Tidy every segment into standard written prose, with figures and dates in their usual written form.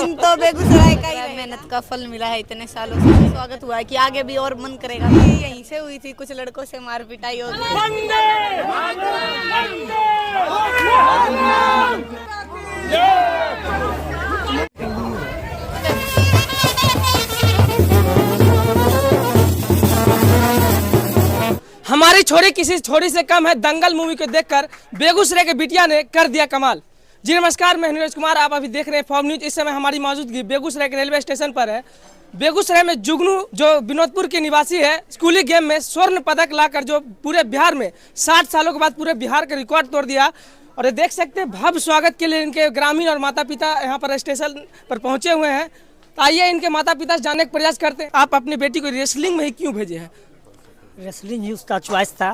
हम तो बेगूसराय का ही मेहनत का फल मिला है। इतने सालों से स्वागत हुआ है कि आगे भी और मन करेगा। यहीं से हुई थी, कुछ लड़कों से मार पिटाई हो गई। हमारी छोरी किसी छोरी से कम है। दंगल मूवी को देखकर बेगूसराय के बिटिया ने कर दिया कमाल। जी नमस्कार, मैं नीरज कुमार, आप अभी देख रहे हैं फॉर्म न्यूज। इस समय हमारी मौजूदगी बेगूसराय के रेलवे स्टेशन पर है। बेगूसराय में जुगनू जो विनोदपुर के निवासी है, स्कूली गेम में स्वर्ण पदक लाकर जो पूरे बिहार में 60 सालों के बाद पूरे बिहार का रिकॉर्ड तोड़ दिया। और ये देख सकते हैं भव्य स्वागत के लिए इनके ग्रामीण और माता पिता यहाँ पर स्टेशन पर पहुँचे हुए हैं। आइए इनके माता पिता से जानने का प्रयास करते हैं। आप अपनी बेटी को रेसलिंग में ही क्यों भेजे हैं? रेसलिंग ही उसका चॉइस था,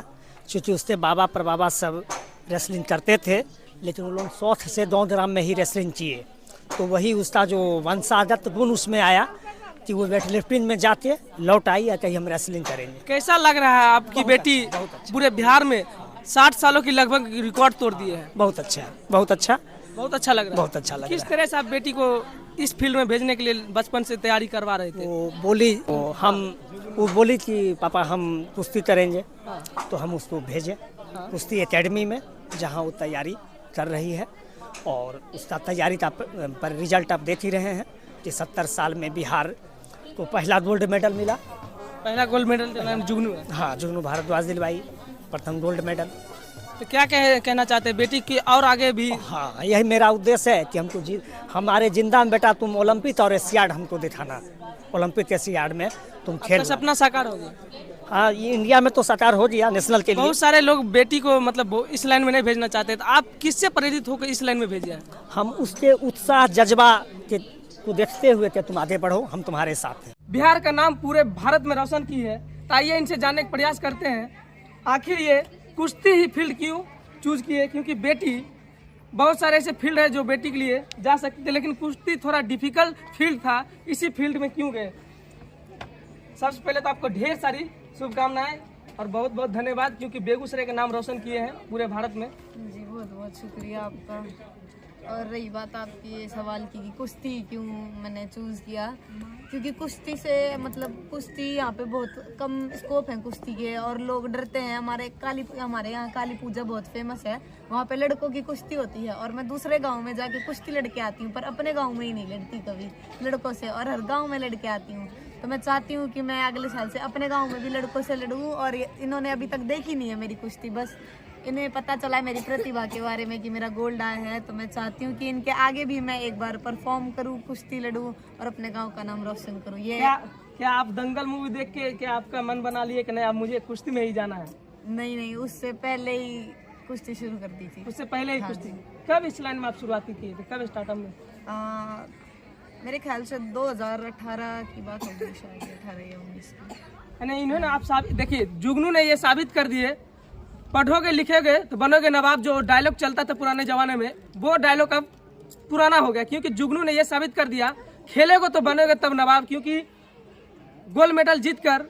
क्योंकि उसके बाबा परबाबा सब रेसलिंग करते थे, लेकिन वो लोग शौक से दौड़ में ही रेसलिंग किए, तो वही उसका जो वंशागत गुण उसमें आया कि वो वेट लिफ्टिंग में जाके लौट आई या कहीं हम रेसलिंग करेंगे। कैसा लग रहा है आपकी बेटी पूरे बिहार में 60 सालों की लगभग रिकॉर्ड तोड़ दिए है? बहुत अच्छा, बहुत अच्छा, बहुत अच्छा लग रहा है। बहुत अच्छा लग रहा है। किस तरह से आप बेटी को इस फील्ड में भेजने के लिए बचपन से तैयारी करवा रहे थे? वो बोली कि पापा हम कुश्ती करेंगे, तो हम उसको भेजे कुश्ती एकेडमी में, जहाँ वो तैयारी कर रही है। और उसका तैयारी का पर रिजल्ट आप देख ही रहे हैं कि 70 साल में बिहार को पहला गोल्ड मेडल मिला। पहला गोल्ड मेडल जुगनू है? हाँ, जुगनू भारद्वाज दिलवाई प्रथम गोल्ड मेडल। तो क्या कहना चाहते हैं बेटी की और आगे भी? हाँ, यही मेरा उद्देश्य है कि हमको हमारे जिंदा में बेटा तुम ओलंपिक और एशियाड हमको दिखाना, ओलंपिक एशियाड में तुम खेल। सपना साकार हो गया? हाँ, ये इंडिया में तो साकार हो गया, नेशनल के लिए। बहुत सारे लोग बेटी को मतलब इस लाइन में नहीं भेजना चाहते, तो आप किससे प्रेरित होकर इस लाइन में भेजे हैं? हम उसके उत्साह जज्बा को देखते हुए कि तुम आगे बढ़ो, हम तुम्हारे साथ हैं। बिहार का नाम पूरे भारत में रोशन की है। तो आइए इनसे जानने का प्रयास करते हैं, आखिर ये कुश्ती ही फील्ड क्यों चूज किए? क्योंकि बेटी, बहुत सारे ऐसे फील्ड है जो बेटी के लिए जा सकते थे, लेकिन कुश्ती थोड़ा डिफिकल्ट फील्ड था, इसी फील्ड में क्यों गए? सबसे पहले तो आपको ढेर सारी शुभकामनाएं और बहुत बहुत धन्यवाद, क्योंकि बेगूसराय का नाम रोशन किए हैं पूरे भारत में। जी बहुत बहुत शुक्रिया आपका। और रही बात आपकी ये सवाल की कि कुश्ती क्यों मैंने चूज़ किया, क्योंकि कुश्ती से मतलब कुश्ती यहाँ पे बहुत कम स्कोप है कुश्ती के, और लोग डरते हैं। हमारे यहाँ काली पूजा बहुत फेमस है, वहाँ पे लड़कों की कुश्ती होती है, और मैं दूसरे गांव में जाके कुश्ती लड़के आती हूँ, पर अपने गांव में ही नहीं लड़ती कभी लड़कों से, और हर गाँव में लड़के आती हूँ। तो मैं चाहती हूँ कि मैं अगले साल से अपने गाँव में भी लड़कों से लड़ूँ, और इन्होंने अभी तक देखी नहीं है मेरी कुश्ती, बस इन्हें पता चला है मेरी प्रतिभा के बारे में कि मेरा गोल्ड आया है। तो मैं चाहती हूँ कि इनके आगे भी मैं एक बार परफॉर्म करूँ, कुश्ती लड़ूँ और अपने गांव का नाम रोशन करूँ। ये क्या आप दंगल मूवी देख के क्या आपका मन बना लिए कि नहीं अब मुझे कुश्ती में ही जाना है? नहीं, उससे पहले ही कुश्ती शुरू कर दी थी। उससे पहले ही? हाँ, कुश्ती कब इस लाइन में आप शुरुआती किए थे, कब स्टार्टअप में? मेरे ख्याल से 2018 की बात होगी, शायद 18 या 19 की। इन्होंने आप साबित देखिए, जुगनू ने ये साबित कर दिए, पढ़ोगे लिखोगे तो बनोगे नवाब, जो डायलॉग चलता था पुराने जमाने में, वो डायलॉग अब पुराना हो गया, क्योंकि जुगनू ने यह साबित कर दिया, खेलेगो तो बनोगे तब नवाब। क्योंकि गोल्ड मेडल जीतकर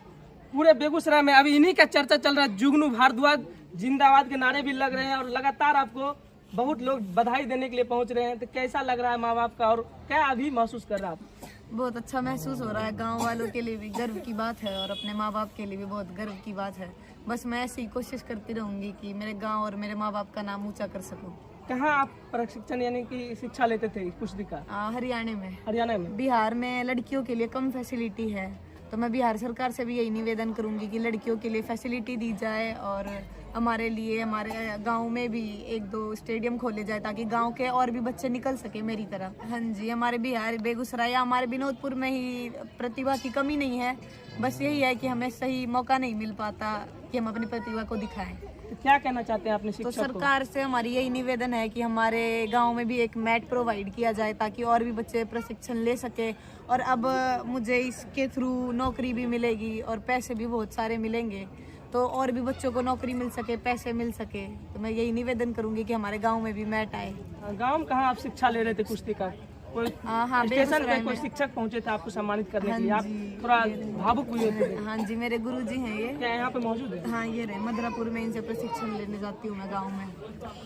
पूरे बेगूसराय में अभी इन्हीं का चर्चा चल रहा है। जुगनू भारद्वाज जिंदाबाद के नारे भी लग रहे हैं, और लगातार आपको बहुत लोग बधाई देने के लिए पहुंच रहे हैं। तो कैसा लग रहा है माँ बाप का, और क्या अभी महसूस कर रहा है आप? बहुत अच्छा महसूस हो रहा है, गांव वालों के लिए भी गर्व की बात है, और अपने माँ बाप के लिए भी बहुत गर्व की बात है। बस मैं ऐसी कोशिश करती रहूंगी कि मेरे गांव और मेरे माँ बाप का नाम ऊंचा कर सकूं। कहाँ आप प्रशिक्षण यानी कि शिक्षा लेते थे कुश्ती का? हरियाणा में। हरियाणा में? बिहार में लड़कियों के लिए कम फैसिलिटी है, तो मैं बिहार सरकार से भी यही निवेदन करूंगी कि लड़कियों के लिए फैसिलिटी दी जाए, और हमारे लिए हमारे गांव में भी 1-2 स्टेडियम खोले जाए, ताकि गांव के और भी बच्चे निकल सके मेरी तरह। हाँ जी, हमारे बिहार बेगूसराय हमारे विनोदपुर में ही प्रतिभा की कमी नहीं है, बस यही है कि हमें सही मौका नहीं मिल पाता कि हम अपनी प्रतिभा को दिखाएं। तो क्या कहना चाहते हैं आपने शिक्षक तो सरकार से हमारी यही निवेदन है कि हमारे गांव में भी एक मैट प्रोवाइड किया जाए, ताकि और भी बच्चे प्रशिक्षण ले सके, और अब मुझे इसके थ्रू नौकरी भी मिलेगी और पैसे भी बहुत सारे मिलेंगे, तो और भी बच्चों को नौकरी मिल सके, पैसे मिल सके। तो मैं यही निवेदन करूंगी कि हमारे गांव में भी मैट आए। गांव में कहाँ आप शिक्षा ले रहे थे कुश्ती का? कोई हाँ, स्टेशन पे बेगूसराय कोई में। शिक्षक पहुंचे थे आपको सम्मानित करने के हाँ लिए, आप जी। थोड़ा भावुक हुए थे। हाँ जी, मेरे गुरुजी हैं ये। क्या यहाँ पे मौजूद है? हाँ, ये रहे मधुरापुर में, इनसे प्रशिक्षण लेने जाती हूँ मैं गाँव में।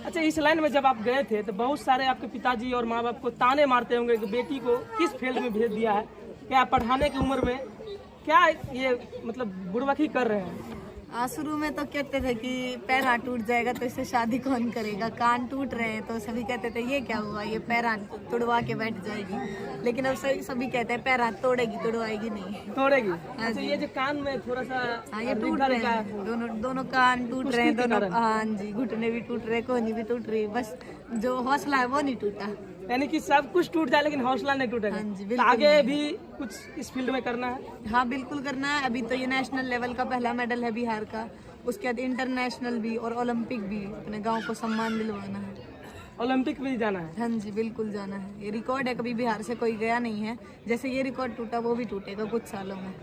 अच्छा, इस लाइन में जब आप गए थे तो बहुत सारे आपके पिताजी और माँ बाप को ताने मारते होंगे कि बेटी को किस फील्ड में भेज दिया है, क्या पढ़ाने की उम्र में क्या ये मतलब बुड़बकी कर रहे हैं? शुरू में तो कहते थे कि पैर हाथ टूट जाएगा तो इससे शादी कौन करेगा, कान टूट रहे हैं तो सभी कहते थे ये क्या हुआ, ये पैर हाथ तुड़वा के बैठ जाएगी। लेकिन अब सभी कहते हैं पैर हाथ तोड़ेगी, तुड़वाएगी नहीं। तोड़ेगी। हाँ अच्छा, जी। ये जो कान में थोड़ा सा हाँ, ये टूट रहे हैं, दोनों कान टूट रहे हैं, कुश्ती के दोनों। कारण। हाँ जी, घुटने भी टूट रहे, कोहनी भी टूट रही, बस जो हौसला है वो नहीं टूटा। यानी कि सब कुछ टूट जाए लेकिन हौसला नहीं टूटेगा। हाँ जी, तो बिल्कुल आगे नहीं। भी कुछ इस फील्ड में करना है। हाँ, बिल्कुल करना है। अभी तो ये नेशनल लेवल का पहला मेडल है बिहार का, उसके बाद इंटरनेशनल भी और ओलंपिक भी, अपने गांव को सम्मान दिलवाना है। ओलंपिक भी जाना है। हाँ जी, बिल्कुल जाना है। ये रिकॉर्ड है, कभी बिहार से कोई गया नहीं है। जैसे ये रिकॉर्ड टूटा वो भी टूटेगा कुछ सालों में।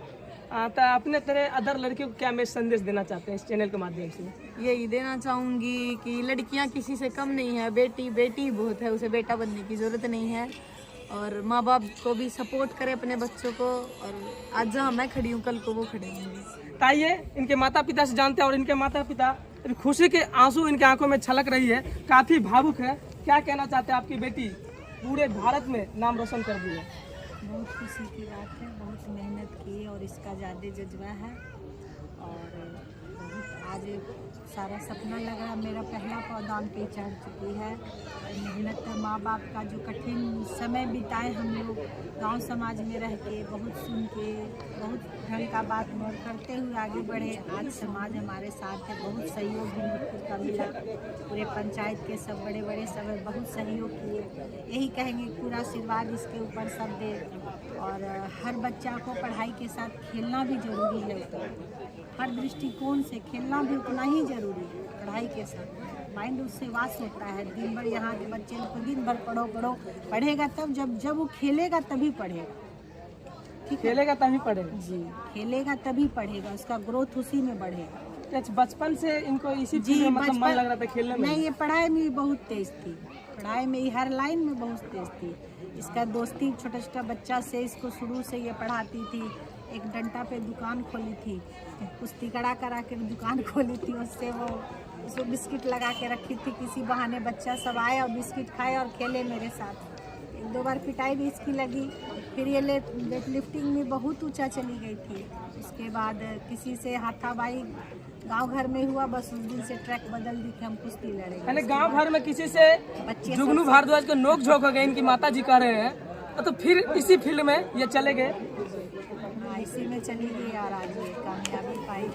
तो अपने तरह अदर लड़कियों को क्या मैं संदेश देना चाहते हैं इस चैनल के माध्यम से? यही देना चाहूँगी कि लड़कियाँ किसी से कम नहीं है, बेटी बेटी बहुत है, उसे बेटा बनने की ज़रूरत नहीं है। और माँ बाप को भी सपोर्ट करें अपने बच्चों को, और आज जहाँ मैं खड़ी हूँ कल को वो खड़े होंगे। आइए इनके माता पिता से जानते हैं, और इनके माता पिता खुशी के आंसू इनके आंखों में छलक रही है, काफी भावुक है। क्या कहना चाहते हैं? आपकी बेटी पूरे भारत में नाम रोशन कर दी है। बहुत खुशी की बात है, बहुत मेहनत की और इसका ज़्यादा जज्बा है, और बहुत आज सारा सपना लगा, मेरा पहला पौधान पे चढ़ चुकी है। मेहनत माँ बाप का जो कठिन समय बिताए हम लोग गांव समाज में रह के, बहुत सुन के, बहुत ढंग का बात नोट करते हुए आगे बढ़े। आज समाज हमारे साथ है, बहुत सहयोग भी मुझको का मिला। पूरे पंचायत के सब बड़े बड़े सब बहुत सहयोग किए। यही कहेंगे पूरा आशीर्वाद इसके ऊपर सब दे, और हर बच्चा को पढ़ाई के साथ खेलना भी जरूरी है। हर दृष्टिकोण से खेलना भी उतना ही जरूरी है पढ़ाई के साथ। माइंड उससे वास होता है। दिन भर यहाँ के बच्चे को दिन भर पढ़ो पढ़ेगा तब, जब वो खेलेगा तभी पढ़ेगा। ठीक है, खेलेगा तभी पढ़ेगा। जी, खेलेगा तभी पढ़ेगा, उसका ग्रोथ उसी में बढ़ेगा। अच्छा, बचपन से इनको इसी चीज में मतलब मन लग रहा था खेलने में? नहीं, ये पढ़ाई में भी बहुत तेज थी, पढ़ाई में ही हर लाइन में बहुत तेज थी। इसका दोस्ती छोटा छोटा बच्चा से इसको शुरू से ये पढ़ाती थी। एक डंडा पे दुकान खोली थी, कुश्ती करा के दुकान खोली थी। उससे वो उसको बिस्किट लगा के रखी थी, किसी बहाने बच्चा सब आए और बिस्किट खाए और खेले मेरे साथ। एक दो बार पिटाई भी इसकी लगी। फिर ये वेट लिफ्टिंग में बहुत ऊंचा चली गई थी। उसके बाद किसी से हाथापाई गांव घर में हुआ, बस उस दिन से ट्रैक बदल दी कि हम कुश्ती लड़ेंगे। गांव भर में किसी से बच्चे जुगनू भारद्वाज को नोक झोंक हो गए, इनकी माता जी कह रहे हैं, तो फिर इसी फील्ड में ये चले गए। हाँ, इसी में चली गई और आज ये कामयाबी पाई।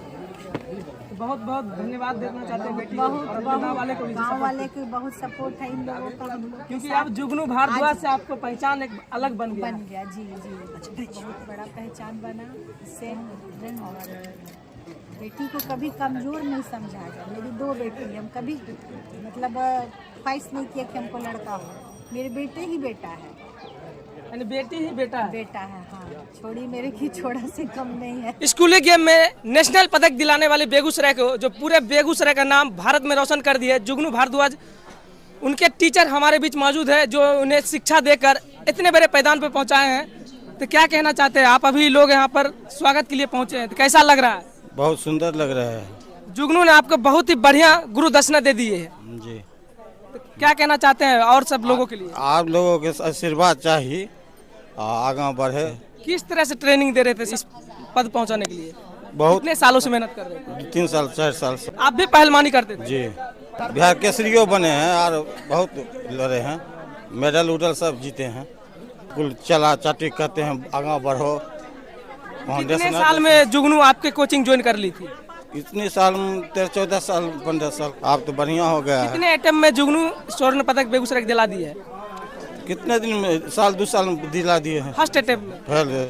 बहुत बहुत धन्यवाद देना चाहते हैं बेटी बहुत और गाँव वाले को भी गाँव वाले को बहुत सपोर्ट है इन लोगों का, हम लोग क्योंकि अब जुगनू भारद्वाज से आपको पहचान एक अलग बन गया। बन गया। जी जी, बहुत बड़ा पहचान बना इससे। और बेटी को कभी कमजोर नहीं समझा गया। मेरी दो बेटी हैं, हम कभी मतलब ख्वाहिश नहीं किया कि हमको लड़का हो। मेरे बेटे ही बेटा है, यानी बेटी ही बेटा है। बेटा है। हाँ, छोड़ी मेरे की छोड़ा से कम नहीं है। स्कूली गेम में नेशनल पदक दिलाने वाले बेगूसराय को, जो पूरे बेगूसराय का नाम भारत में रोशन कर दिया, जुगनू भारद्वाज, उनके टीचर हमारे बीच मौजूद है जो उन्हें शिक्षा देकर इतने बड़े पैदान पर पहुंचाए हैं। तो क्या कहना चाहते हैं आप? अभी लोग यहाँ पर स्वागत के लिए पहुंचे हैं, तो कैसा लग रहा है? बहुत सुंदर लग रहा है। जुगनू ने आपको बहुत ही बढ़िया गुरु दक्षिणा दे दी है, जी। तो क्या कहना चाहते हैं और सब लोगों के लिए? आप लोगों के आशीर्वाद चाहिए, आगे बढ़े। किस तरह से ट्रेनिंग दे रहे थे इस पद पहुंचाने के लिए? बहुत कितने सालों से मेहनत कर रहे थे? 3 साल 4 साल से। आप भी पहलवानी करते थे? जी, बिहार केसरियो बने हैं और बहुत लड़े हैं, मेडल उडल सब जीते हैं। कुल चला चाटी कहते हैं, आगे बढ़ो। कितने साल में जुगनू आपके कोचिंग ज्वाइन कर ली थी? इतने साल 13-14 साल 15 साल। आप तो बढ़िया हो गया है। कितने अटेम्प्ट में जुगनू स्वर्ण पदक बेगूसराय को दिला दी है? कितने दिन में? साल 2 साल में दिला दिए हैं। फर्स्ट अटेम्प्ट में। पहले